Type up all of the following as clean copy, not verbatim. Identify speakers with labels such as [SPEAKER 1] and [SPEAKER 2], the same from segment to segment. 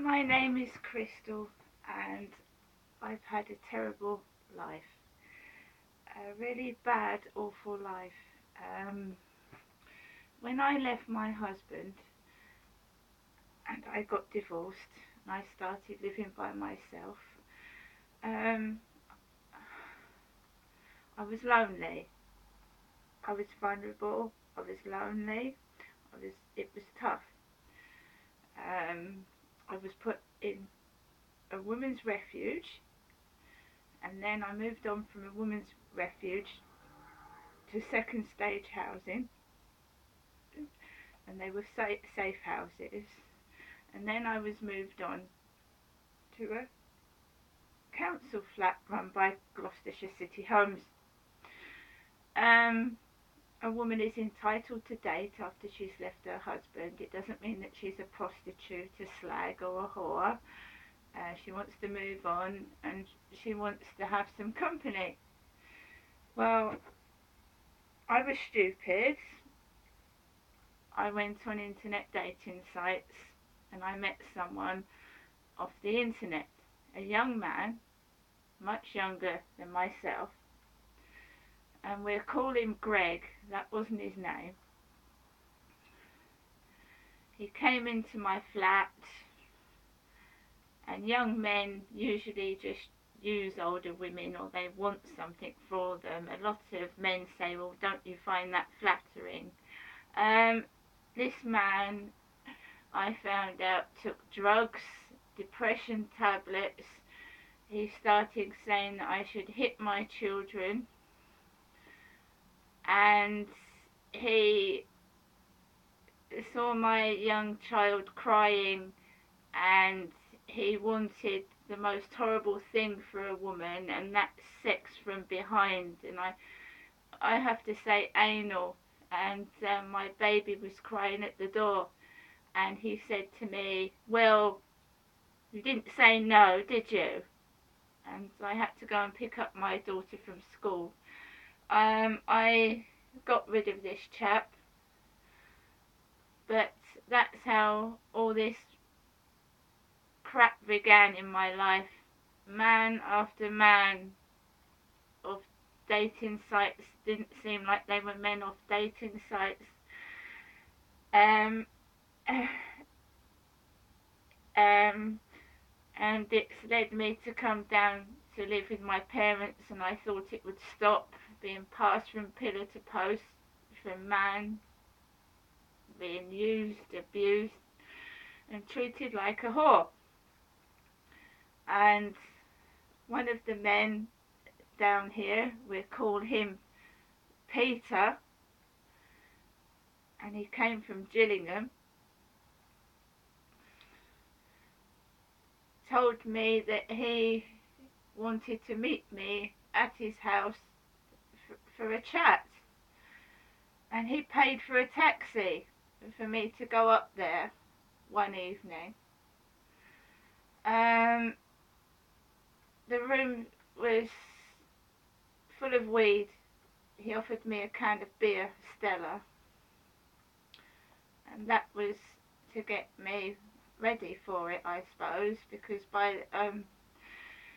[SPEAKER 1] My name is Crystal, and I've had a terrible life. A really bad, awful life. Um, when I left my husband and I got divorced and I started living by myself, um, I was lonely. I was vulnerable. I was lonely. It was tough. I was put in a women's refuge, and then I moved on from a women's refuge to second stage housing, and they were safe houses. And then I was moved on to a council flat run by Gloucestershire City Homes. Um, a woman is entitled to date after she's left her husband. It doesn't mean that she's a prostitute, a slag, or a whore. She wants to move on and she wants to have some company. Well, I was stupid. I went on internet dating sites and I met someone off the internet, a young man, much younger than myself, and we'll call him Greg. That wasn't his name. He came into my flat, and young men usually just use older women or they want something for them. A lot of men say, well, don't you find that flattering? This man, I found out, took drugs, depression tablets. He started saying that I should hit my children, and he saw my young child crying, and he wanted the most horrible thing for a woman, and that's sex from behind. And I have to say anal. And my baby was crying at the door, and he said to me, well, you didn't say no, did you? And I had to go and pick up my daughter from school. I got rid of this chap, but that's how all this crap began in my life. Man after man of dating sites didn't seem like they were men of dating sites. Um, um, and it's led me to come down to live with my parents, and I thought it would stop being passed from pillar to post, from man being used, abused, and treated like a whore. And one of the men down here, we call him Peter, and he came from Gillingham, told me that he wanted to meet me at his house for a chat, and he paid for a taxi for me to go up there one evening. Um, the room was full of weed. He offered me a can of beer, Stella, and that was to get me ready for it, I suppose, because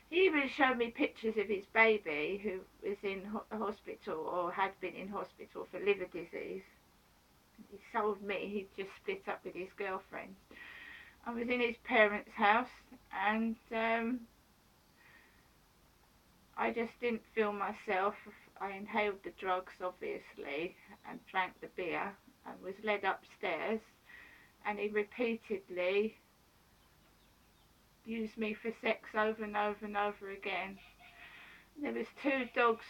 [SPEAKER 1] he even showed me pictures of his baby who was in hospital or had been in hospital for liver disease. He told me he'd just split up with his girlfriend. I was in his parents' house, and I just didn't feel myself. I inhaled the drugs, obviously, and drank the beer, and was led upstairs, and he repeatedly used me for sex over and over and over again. There was two dogs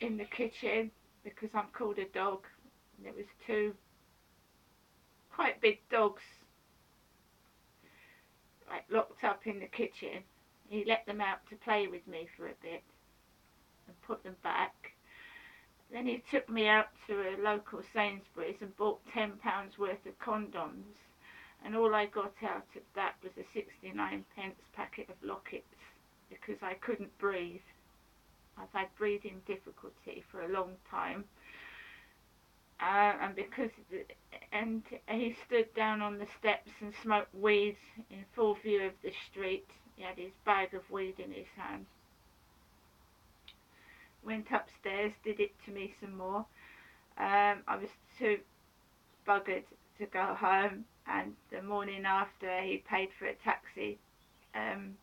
[SPEAKER 1] in the kitchen, because I'm called a dog. There was two quite big dogs, like, locked up in the kitchen. He let them out to play with me for a bit and put them back. Then he took me out to a local Sainsbury's and bought £10 worth of condoms, and all I got out of that was a 69p packet of lockets, because I couldn't breathe. I've had breathing difficulty for a long time, and and he stood down on the steps and smoked weed in full view of the street. He had his bag of weed in his hand. Went upstairs, did it to me some more. I was too buggered to go home, and the morning after he paid for a taxi, and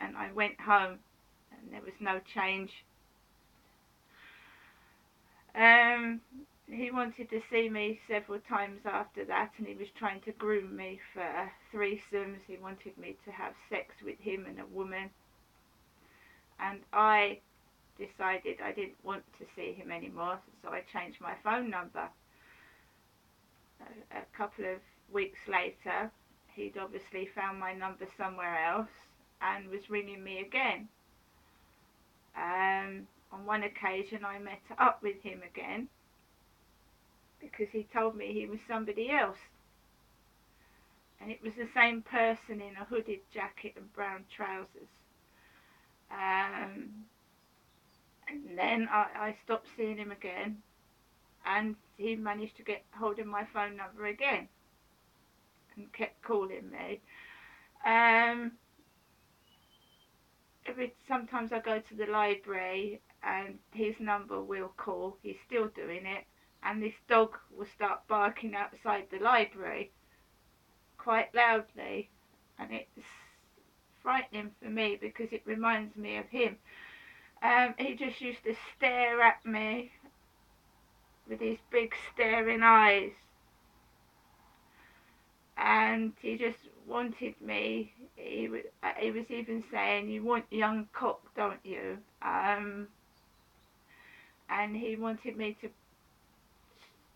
[SPEAKER 1] I went home, and there was no change. Um, he wanted to see me several times after that, and he was trying to groom me for threesomes. He wanted me to have sex with him and a woman, and I decided I didn't want to see him anymore, so I changed my phone number. A couple of weeks later, he'd obviously found my number somewhere else and was ringing me again. On one occasion, I met up with him again because he told me he was somebody else, and it was the same person in a hooded jacket and brown trousers. Um, and then I stopped seeing him again, and he managed to get hold of my phone number again and kept calling me. Um, Sometimes I go to the library and his number will call. He's still doing it, and this dog will start barking outside the library quite loudly, and it's frightening for me because it reminds me of him. He just used to stare at me with his big staring eyes, and he just wanted me. He was even saying, "You want young cock, don't you?" And he wanted me to.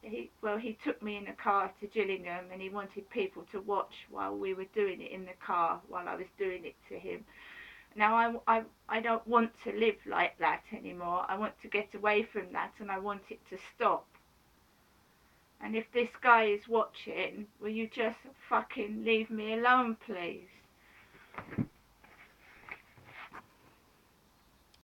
[SPEAKER 1] He took me in a car to Gillingham, and he wanted people to watch while we were doing it in the car while I was doing it to him. Now I don't want to live like that anymore. I want to get away from that, and I want it to stop. And if this guy is watching, will you just fucking leave me alone, please?